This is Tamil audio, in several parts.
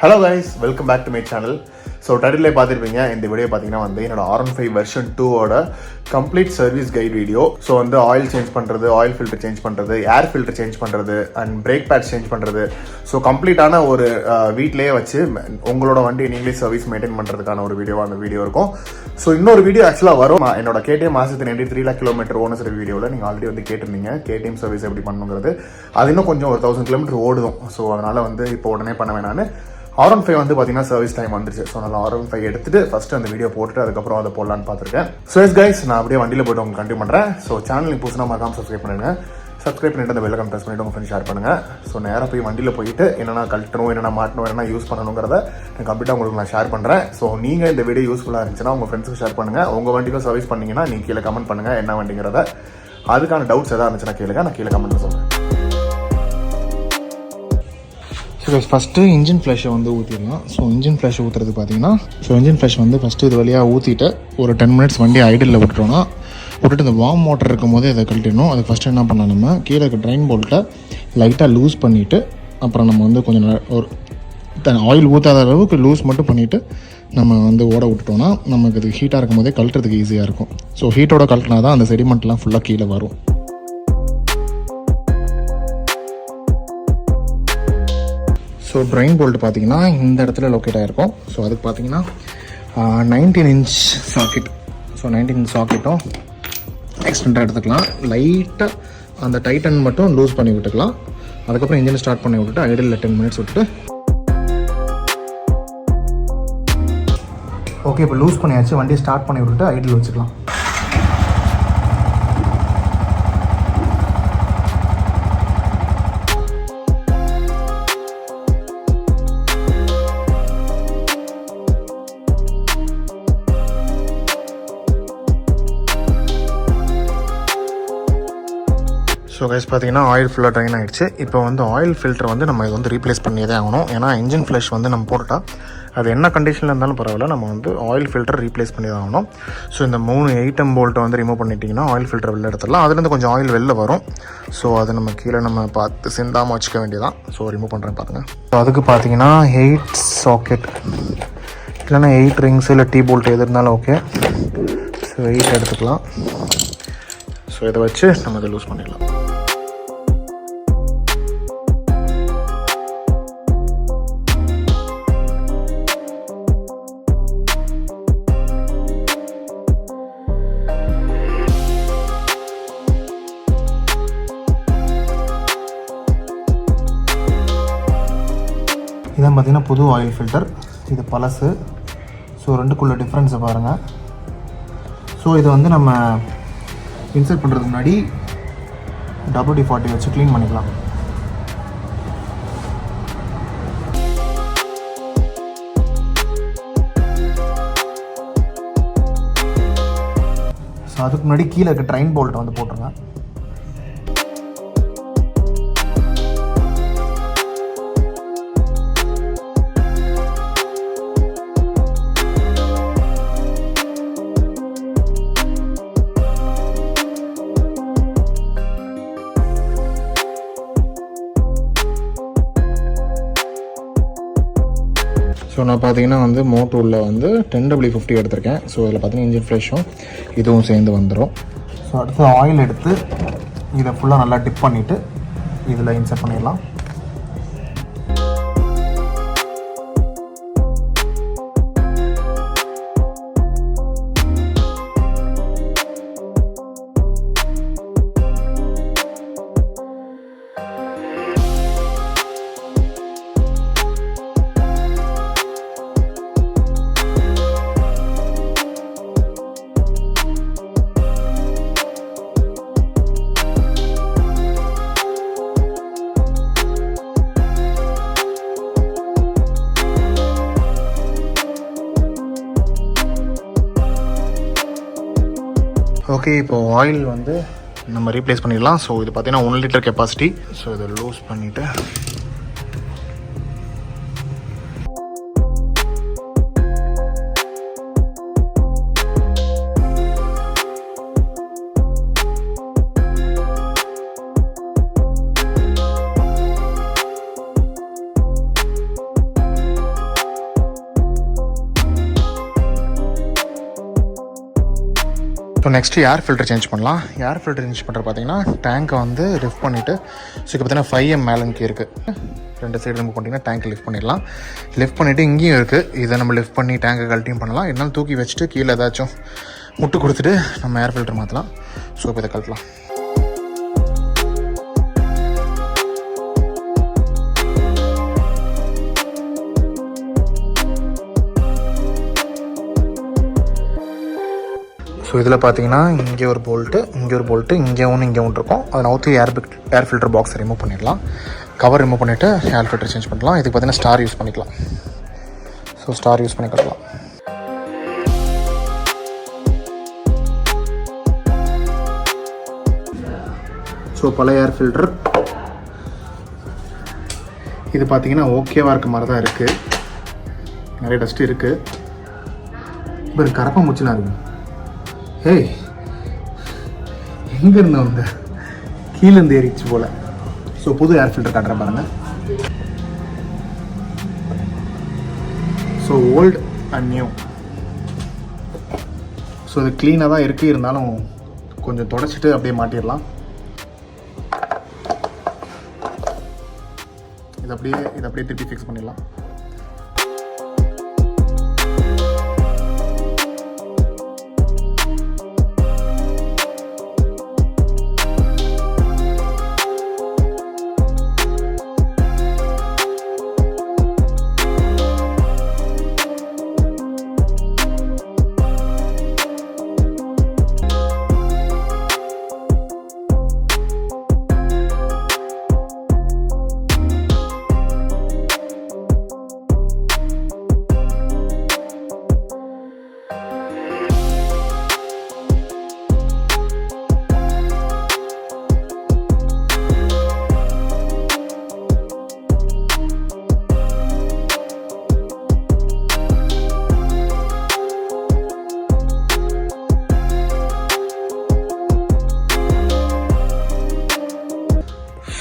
Hello guys, welcome back to my channel. So டைட்டிலே பார்த்துருப்பீங்க. இந்த வீடியோ பார்த்தீங்கன்னா வந்து என்னோட R15 வெர்ஷன் 2ஓட complete service guide video. So வந்து ஆயில் சேஞ்ச் பண்ணுறது, ஆயில் ஃபில்டர் சேஞ்ச் பண்ணுறது, ஏர் ஃபில்டர் சேஞ்ச் பண்ணுறது அண்ட் பிரேக் பேட்ஸ் சேஞ்ச் பண்ணுறது. ஸோ கம்ப்ளீட்டான ஒரு வீட்லேயே வச்சு உங்களோட வண்டி நீங்களே சர்வீஸ் மெயின்டைன் பண்ணுறதுக்கான ஒரு வீடியோவாக அந்த வீடியோ இருக்கும். ஸோ இன்னொரு வீடியோ ஆக்சுவலாக வரும். என்னோட KTM மாதத்துக்கு 93 lakh kilometer ஓனர்ஸ் வீடியோவில் நீங்கள் ஆல்ரெடி வந்து கேட்டிருந்தீங்க KTM சர்வீஸ் எப்படி பண்ணுங்கிறது. அது இன்னும் கொஞ்சம் ஒரு 1000 kilometer ஓடுதும். ஸோ அதனால் வந்து இப்போ உடனே பண்ண வேணான்னு R15 வந்து பார்த்தீங்கன்னா சர்வீஸ் டைம் வந்துருச்சு. ஸோ நல்லா R15 எடுத்துட்டு ஃபர்ஸ்ட் அந்த வீடியோ போட்டுட்டு அதுக்கப்புறம் அதை போடலான்னு பார்த்துருக்கேன். ஸோ எஸ் கைஸ், நான் அப்படியே வண்டியில் போய்ட்டு உங்களுக்கு கண்டினியூ பண்ணுறேன். ஸோ சேனல் புதுசாக மறக்காம சப்ஸ்கிரைப் பண்ணுங்க. சப்ஸ்கிரைப் பண்ணிட்டு அந்த பெல் ஐகான் ப்ரெஸ் பண்ணிட்டு உங்கள் ஃப்ரெண்ட் ஷேர் பண்ணுங்க. ஸோ நேராக போய் வண்டியில் போயிட்டு என்னென்ன கழட்டணும், என்னென்ன மாட்டணும், என்னென்ன யூஸ் பண்ணணுங்கிறத நான் கம்ப்ளீட்டாக உங்களுக்கு நான் ஷேர் பண்ணுறேன். ஸோ நீங்கள் இந்த வீடியோ யூஸ்ஃபுல்லாக இருந்துச்சுன்னா உங்கள் ஃப்ரெண்ட்ஸுக்கு ஷேர் பண்ணுங்கள். உங்கள் வண்டிக்கும் சர்வீஸ் பண்ணீங்கன்னா நீங்கள் கீழே கமெண்ட் பண்ணுங்கள் என்ன வண்டிங்கிறத. அதுக்கான டவுட்ஸ் எதாவது இருந்துச்சுன்னா கேளுங்க, நான் கீழே கமெண்ட்டில் சொல்கிறேன். ஸோ ஃபஸ்ட்டு இன்ஜின் ஃப்ளஷை வந்து ஊற்றிடலாம். ஸோ இன்ஜின் ஃப்ளஷ் ஊற்றுறது பார்த்தீங்கன்னா இன்ஜின் ஃப்ளஷ் வந்து ஃபஸ்ட்டு இது வழியாக ஊற்றிட்டு ஒரு 10 minutes வண்டி ஐடில் விட்டுட்டோம்னா விட்டுட்டு இந்த வார்ம் வாட்டர் இருக்கும் போதே அதை கழட்டிடணும். அது ஃபஸ்ட்டு என்ன பண்ணலாம், நம்ம கீழே இருக்க ட்ரைன் போல்ட்டை லைட்டாக லூஸ் பண்ணிவிட்டு அப்புறம் நம்ம வந்து கொஞ்சம் ஒரு ஆயில் ஊற்றாத அளவுக்கு லூஸ் மட்டும் பண்ணிவிட்டு நம்ம வந்து ஓட விட்டுட்டோம்னா நமக்கு அது ஹீட்டாக இருக்கும் போதே கழட்டுறதுக்கு ஈஸியாக இருக்கும். ஸோ ஹீட்டோட கழட்டினா தான் அந்த செடிமெண்ட்லாம் ஃபுல்லாக கீழே வரும். ஸோ ட்ரைன் போல்ட் பார்த்தீங்கன்னா இந்த இடத்துல லொக்கேட் ஆகிருக்கும். ஸோ அதுக்கு பார்த்தீங்கன்னா 19 inch சாக்கெட். ஸோ 19 inch சாக்கெட்டும் எக்ஸ்டெண்டாக எடுத்துக்கலாம். லைட்டாக அந்த டைட்டன் மட்டும் லூஸ் பண்ணி விட்டுக்கலாம். அதுக்கப்புறம் இன்ஜினை ஸ்டார்ட் பண்ணி விட்டுட்டு ஐடில் 10 minutes விட்டுட்டு ஓகே இப்போ லூஸ் பண்ணியாச்சு. வண்டியை ஸ்டார்ட் பண்ணி விட்டுட்டு ஐடில் வச்சுக்கலாம். ஸோ கைஸ் பார்த்தீங்கன்னா ஆயில் ஃபுல்லாக ட்ரைன் ஆகிடுச்சு. இப்போ வந்து ஆயில் ஃபில்டர் வந்து நம்ம இது வந்து ரீப்ளேஸ் பண்ணியே தான் ஆகணும். ஏன்னா இன்ஜின் ஃப்ளஷ் வந்து நம்ம போட்டுட்டா அது என்ன கண்டிஷனில் இருந்தாலும் பரவாயில்ல, நம்ம வந்து ஆயில் ஃபில்டர் ரீப்ளேஸ் பண்ணி தான் ஆகணும். ஸோ இந்த 3 8M போல்ட்டை வந்து ரிமூவ் பண்ணிட்டீங்கன்னா ஆயில் ஃபில்டர் வெளில எடுத்துடலாம். அதுலேருந்து கொஞ்சம் ஆயில் வெளில வரும். ஸோ அது நம்ம கீழே நம்ம பார்த்து சிந்தாமல் வச்சுக்க வேண்டியதான். ஸோ ரிமூவ் பண்ணுறேன் பாருங்கள். ஸோ அதுக்கு பார்த்தீங்கன்னா 8 சாக்கெட் இல்லைன்னா 8 ரிங்ஸ் இல்லை T போல்ட் எது இருந்தாலும் ஓகே. ஸோ 8 எடுத்துக்கலாம். ஸோ இதை வச்சு நம்ம இதை லூஸ் பண்ணிடலாம். இதான் பார்த்தீங்கன்னா புது ஆயில் ஃபில்டர், இது பழசு. ஸோ ரெண்டுக்குள்ள டிஃப்ரென்ஸை பாருங்கள். ஸோ இது வந்து நம்ம இன்சர்ட் பண்ணுறதுக்கு முன்னாடி WD-40 வச்சு க்ளீன் பண்ணிக்கலாம். ஸோ அதுக்கு முன்னாடி கீழே இருக்க ட்ரைன் போல்ட்டை வந்து போட்டுருங்க. ஸோ நான் பார்த்தீங்கன்னா வந்து மோட்டூரில் வந்து 10W50 எடுத்திருக்கேன். ஸோ இதில் பார்த்தீங்கன்னா இன்ஜின் ஃப்ரெஷ்ஷும் இதுவும் சேர்ந்து வந்துடும். ஸோ அடுத்து ஆயில் எடுத்து இதை ஃபுல்லாக நல்லா டிப் பண்ணிவிட்டு இதில் இன்சர்ட் பண்ணிடலாம். ஓகே, இப்போது ஆயில் வந்து நம்ம ரீப்ளேஸ் பண்ணிடலாம். ஸோ இது பார்த்தீங்கன்னா 1 liter கெப்பாசிட்டி. ஸோ இதை லூஸ் பண்ணிவிட்டு so next air filter change பண்ணலாம். ஏர் ஃபில்டர் சேஞ்ச் பண்ணுறது பார்த்தீங்கன்னா டேங்க்கை வந்து லிஃப்ட் பண்ணிவிட்டு, ஸோ இப்போ பார்த்தீங்கன்னா 5M மேலனுக்கு இருக்குது. 2 சைடு ரிமூவ் பண்ணிங்கன்னா டேங்க்கை லிஃப்ட் பண்ணிடலாம். லிஃப்ட் பண்ணிவிட்டு இங்கேயும் இருக்குது, இதை நம்ம லிஃப்ட் பண்ணி டேங்கை கழட்டியும் பண்ணலாம். என்னால் தூக்கி வச்சுட்டு கீழே ஏதாச்சும் முட்டு கொடுத்துட்டு நம்ம ஏர் ஃபில்டர் மாற்றலாம். ஸோ இப்போ இதை கழட்டலாம். ஸோ இதில் பார்த்தீங்கன்னா இங்கே ஒரு போல்ட்டு, இங்கே ஒரு போல்ட்டு, இங்கே ஒன்று இருக்கும். அதை நவுத்தி ஏர் ஃபில்டர் பாக்ஸ் ரிமூவ் பண்ணிடலாம். கவர் ரிமூவ் பண்ணிவிட்டு ஏர் ஃபில்டர் சேஞ்ச் பண்ணலாம். இதுக்கு பார்த்தீங்கன்னா ஸ்டார் யூஸ் பண்ணிக்கலாம். ஸோ ஸ்டார் யூஸ் பண்ணி கட்டலாம். ஸோ பழைய ஏர் ஃபில்டர் இது பார்த்தீங்கன்னா ஓகேவாக இருக்க மாதிரி தான் இருக்குது. நிறைய டஸ்ட் இருக்குது. இப்போ கரப்பா மூச்சுனா இருக்குது. ஏய், எங்கேருந்து வந்து கீழேருந்து ஏறிச்சு போல். ஸோ புது ஏர் ஃபில்டர் காட்டுறேன் பாருங்கள். So old and new. So இது க்ளீனாக தான் இருக்குது, இருந்தாலும் கொஞ்சம் தொடச்சிட்டு அப்படியே மாட்டிடலாம். இதை அப்படியே திருப்பி ஃபிக்ஸ் பண்ணிடலாம்.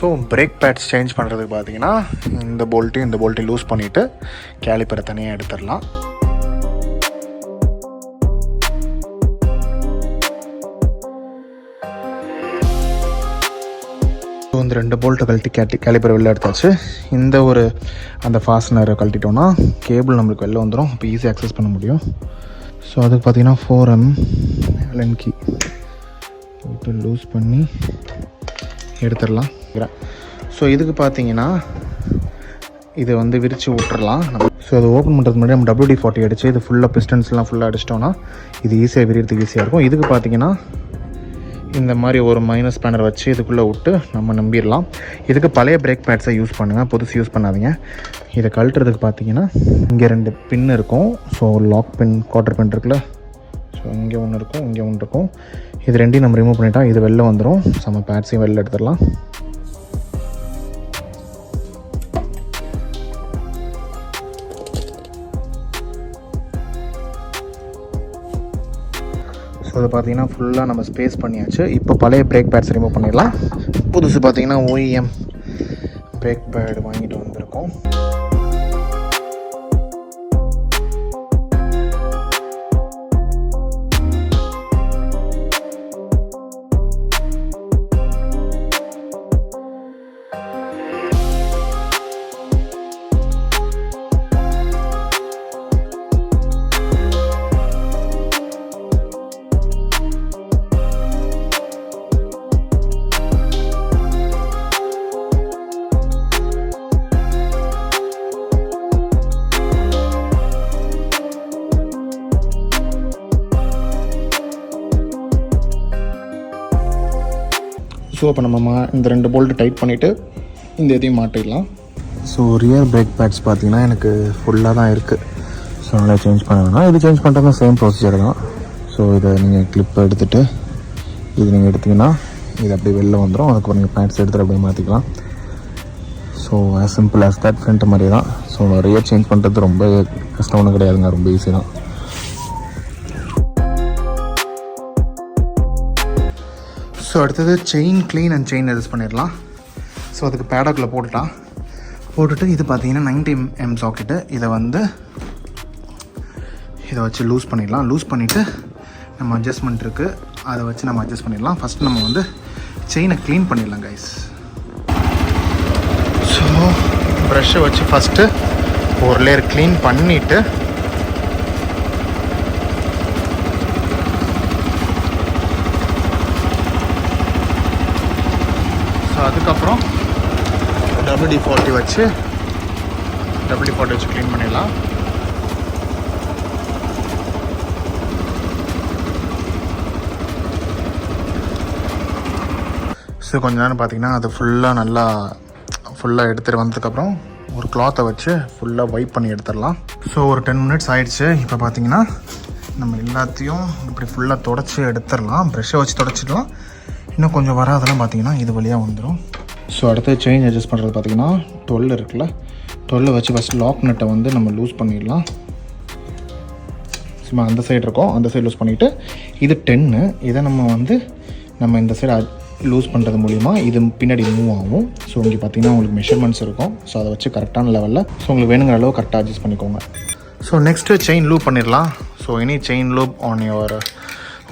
ஸோ பிரேக் பேட்ஸ் சேஞ்ச் பண்ணுறதுக்கு பார்த்தீங்கன்னா இந்த போல்ட்டையும் லூஸ் பண்ணிவிட்டு கேலிப்பரை தனியாக எடுத்துடலாம். ஸோ இந்த 2 போல்ட்டை கழட்டி கேலிப்பரை வெளில எடுத்தாச்சு. அந்த ஃபாஸ்ட்னரை கழட்டிட்டோன்னா கேபிள் நம்மளுக்கு வெளில வந்துடும். இப்போ ஈஸியாக அக்சஸ் பண்ண முடியும். ஸோ அதுக்கு பார்த்தீங்கன்னா 4M Allen key போட்டு லூஸ் பண்ணி எடுத்துடலாம். ஸோ இதுக்கு பார்த்தீங்கன்னா இதை வந்து விரித்து விட்டுறலாம். ஸோ அதை ஓப்பன் பண்ணுறதுக்கு முன்னாடி நம்ம WD-40 அடித்து இது பிஸ்டன்ஸ்லாம் ஃபுல்லாக அடிச்சிட்டோன்னா இது ஈஸியாக விரியறதுக்கு ஈஸியாக இருக்கும். இதுக்கு பார்த்தீங்கன்னா இந்த மாதிரி ஒரு மைனஸ் ஸ்பேனர் வச்சு இதுக்குள்ளே விட்டு நம்ம நம்பிடலாம். இதுக்கு பழைய பிரேக் பேட்ஸை யூஸ் பண்ணுங்கள், புதுசு யூஸ் பண்ணாதீங்க. இதை கழட்டுறதுக்கு பார்த்தீங்கன்னா இங்கே 2 பின் இருக்கும். ஸோ லாக் பின், குவார்ட்டர் பின் இருக்குல்ல, ஸோ இங்கே ஒன்று இருக்கும், இங்கே ஒன்று இருக்கும். இது 2ஐயும் நம்ம ரிமூவ் பண்ணிட்டோம். இது வெளில வந்துடும். நம்ம பேட்ஸையும் வெளில எடுத்துடலாம். ஸோ அதை பார்த்தீங்கன்னா ஃபுல்லாக நம்ம ஸ்பேஸ் பண்ணியாச்சு. இப்போ பழைய பிரேக் பேட்ஸ் ரிமூவ் பண்ணிடலாம். புதுசு பார்த்தீங்கன்னா OEM பிரேக் பேட் வாங்கிட்டு வந்திருக்கோம். ஸோ இப்போ நம்ம இந்த 2 போல்ட்டு டைட் பண்ணிவிட்டு இந்த இதையும் மாட்டிடலாம். ஸோ ரியர் பிரேக் பேட்ஸ் பார்த்தீங்கன்னா எனக்கு ஃபுல்லாக தான் இருக்குது. ஸோ நல்லா சேஞ்ச் பண்ணணும்னா இது சேஞ்ச் பண்ணுறது சேம் ப்ரொசீஜர் தான். ஸோ இதை நீங்கள் கிளிப்பை எடுத்துகிட்டு இது நீங்கள் எடுத்திங்கன்னா இது அப்படியே வெளில வந்துடும். அதுக்கு நீங்கள் பேட்ஸ் எடுத்துகிட்டு அப்படியே மாற்றிக்கலாம். So as simple as that, front மாதிரி தான். ஸோ ரியர் சேஞ்ச் பண்ணுறது ரொம்ப கஷ்டம் ஒன்றும் கிடையாதுங்க, ரொம்ப ஈஸி தான். ஸோ அடுத்தது chain clean and chain adjust பண்ணிடலாம். ஸோ அதுக்கு பேடாக்கில் போட்டுட்டு இது பார்த்தீங்கன்னா 90mm சாக்கெட்டு. இதை வச்சு லூஸ் பண்ணிடலாம். லூஸ் பண்ணிவிட்டு நம்ம அட்ஜஸ்ட்மெண்ட் இருக்குது அதை வச்சு நம்ம அட்ஜஸ்ட் பண்ணிடலாம். ஃபஸ்ட்டு நம்ம வந்து செயினை க்ளீன் பண்ணிடலாம் கைஸ். ஸோ ப்ரஷ்ஷை வச்சு ஃபஸ்ட்டு ஒரு லேயர் க்ளீன் பண்ணிவிட்டு அதுக்கப்புறம் WD-40 வச்சு க்ளீன் பண்ணிடலாம். ஸோ கொஞ்ச நேரம் பார்த்திங்கன்னா அது ஃபுல்லாக எடுத்துகிட்டு வந்ததுக்கப்புறம் ஒரு கிளாத்தை வச்சு ஃபுல்லாக வைப் பண்ணி எடுத்துடலாம். ஸோ ஒரு 10 மினிட்ஸ் ஆயிடுச்சு. இப்போ பார்த்திங்கன்னா நம்ம எல்லாத்தையும் இப்படி ஃபுல்லாக தொடச்சி எடுத்துடலாம். ப்ரெஷ்ஷை வச்சு தொடச்சிடலாம். இன்னும் கொஞ்சம் வராதெல்லாம் பார்த்திங்கன்னா இது வழியாக வந்துடும். ஸோ அடுத்து செயின் அட்ஜஸ்ட் பண்ணுறது பார்த்திங்கன்னா 12 இருக்குல்ல, 12 வச்சு ஃபஸ்ட் லாக் நட்டை வந்து நம்ம லூஸ் பண்ணிடலாம். சும்மா அந்த சைடு இருக்கும், அந்த சைடு லூஸ் பண்ணிவிட்டு இது 10. இதை நம்ம இந்த சைடு லூஸ் பண்ணுறது மூலிமா இது பின்னாடி மூவ் ஆகும். ஸோ இங்கே பார்த்திங்கன்னா உங்களுக்கு மெஷர்மெண்ட்ஸ் இருக்கும். ஸோ அதை வச்சு கரெக்டான லெவலில் ஸோ உங்களுக்கு வேணுங்கிற அளவு கரெக்டாக அட்ஜஸ்ட் பண்ணிக்கோங்க. ஸோ நெக்ஸ்ட்டு செயின் லூப் பண்ணிடலாம். So any chain loop on your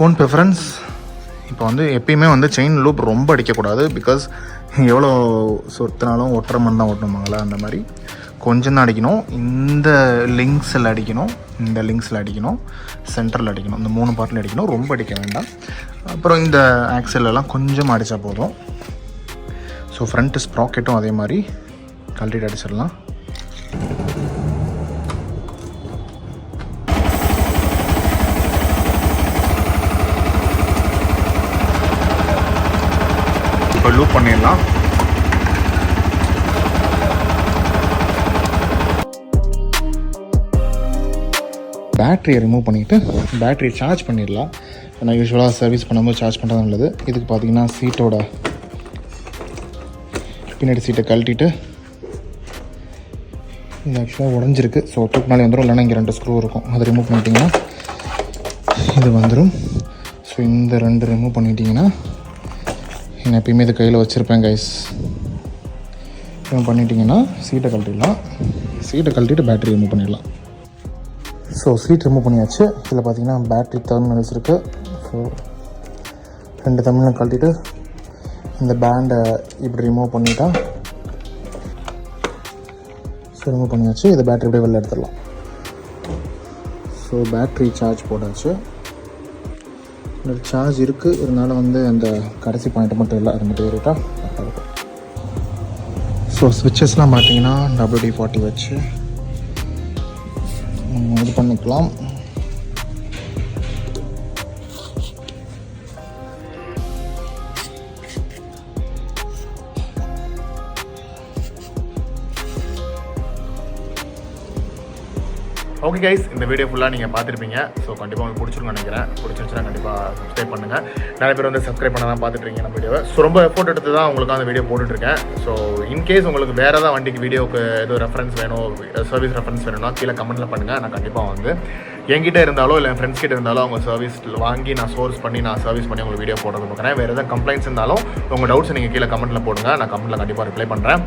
own preference. இப்போ வந்து எப்பயுமே வந்து செயின் லூப் ரொம்ப அடிக்கக்கூடாது. பிகாஸ் எவ்வளோ சொத்தினாலும் ஒட்டுற மண் தான் ஒட்டணுமாங்களா, அந்த மாதிரி கொஞ்சம் தான் அடிக்கணும். இந்த லிங்க்ஸில் அடிக்கணும், இந்த லிங்க்ஸில் அடிக்கணும், சென்டரில் அடிக்கணும், இந்த 3 பார்ட்டில் அடிக்கணும். ரொம்ப அடிக்க வேண்டாம். அப்புறம் இந்த ஆக்சலெல்லாம் கொஞ்சம் அடித்தா போதும். ஸோ ஃப்ரண்ட்டு ஸ்ப்ராக்கெட்டும் அதே மாதிரி கழட்டிட்டு அடிச்சிடலாம். இப்போ லூப் பண்ணிடலாம். பேட்டரியை ரிமூவ் பண்ணிவிட்டு பேட்டரியை சார்ஜ் பண்ணிடலாம். நான் யூஸ்வலாக சர்வீஸ் பண்ணும்போது சார்ஜ் பண்ணுறது நல்லது. இதுக்கு பார்த்திங்கன்னா சீட்டோட பின்னாடி சீட்டை கழட்டிட்டு இது ஆக்சுவலாக உடஞ்சிருக்கு. ஸோ தூக்குனாலே வந்துடும். இல்லைன்னா இங்கே 2 ஸ்க்ரூ இருக்கும், அதை ரிமூவ் பண்ணிட்டீங்கன்னா இது வந்துடும். ஸோ இந்த 2 ரிமூவ் பண்ணிட்டீங்கன்னா நான் எப்பயுமே இது கையில் வச்சுருப்பேன் கைஸ். ரிமூவ் பண்ணிட்டீங்கன்னா சீட்டை கழட்டிடலாம். சீட்டை கழட்டிட்டு பேட்டரி ரிமூவ் பண்ணிடலாம். ஸோ சீட் ரிமூவ் பண்ணியாச்சு. இதில் பார்த்தீங்கன்னா பேட்டரி டெர்மினல்ஸ் இருக்குது. ஸோ 2 டெர்மினல் கழட்டிட்டு இந்த பேண்டை இப்படி ரிமூவ் பண்ணிட்டா ஸோ ரிமூவ் பண்ணியாச்சு. இதை பேட்டரி இப்படியே வெளில எடுத்துடலாம். ஸோ பேட்ரி சார்ஜ் போட்டாச்சு. சார்ஜ் இருக்குது, இருந்தாலும் வந்து அந்த கடைசி பாயிண்ட்டை மட்டும் இல்லை, அது மட்டும் ஏறிட்டா கரெக்டாக இருக்கும். ஸோ ஸ்விட்சஸ்லாம் பார்த்தீங்கன்னா WD-40 வச்சு இது பண்ணிக்கலாம். ஓகே கைஸ், இந்த வீடியோ ஃபுல்லாக நீங்கள் பார்த்துருப்பீங்க. ஸோ கண்டிப்பாக உங்களுக்கு பிடிச்சிருக்குன்னு நினைக்கிறேன். பிடிச்சிருந்துச்சுன்னா கண்டிப்பாக சப்ஸ்கிரைப் பண்ணுங்கள். நிறைய பேர் வந்து சப்ஸ்கிரைப் பண்ண தான் பார்த்துட்ருக்கீங்க நம்ம வீடியோவை. ஸோ ரொம்ப எஃபோர்ட் எடுத்து தான் உங்களுக்கு அந்த வீடியோ போட்டுட்ருக்கேன். ஸோ இன்கேஸ் உங்களுக்கு வேறு ஏதாவது வண்டிக்கு வீடியோவுக்கு எதுவும் ரெஃபரன்ஸ் வேணும், சர்வீஸ் ரெஃபரன்ஸ் வேணும்னா கீழே கமெண்ட்டில் பண்ணுங்கள். நான் கண்டிப்பாக வந்து என்கிட்ட இருந்தாலோ இல்லை என் ஃப்ரெண்ட்ஸ் கிட்ட இருந்தாலும் அவங்க சர்வீஸ் வாங்கி நான் சோர்ஸ் பண்ணி நான் சர்வீஸ் பண்ணி உங்களுக்கு வீடியோ போடுறது பார்க்குறேன். வேறு எதாவது கம்ப்ளைண்ட்ஸ் இருந்தாலும் உங்கள் டவுட்ஸ் நீங்கள் கீழே கமெண்ட்டில் போடுங்க. நான் கமெண்ட்டில் கண்டிப்பாக ரிப்ளை பண்ணுறேன்.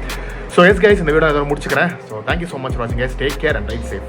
ஸோ எஸ் கைஸ், இந்த வீடியோ எதாவது முடிச்சுக்கிறேன். So thank you so much for வாட்சிங் guys. Take care and ride safe.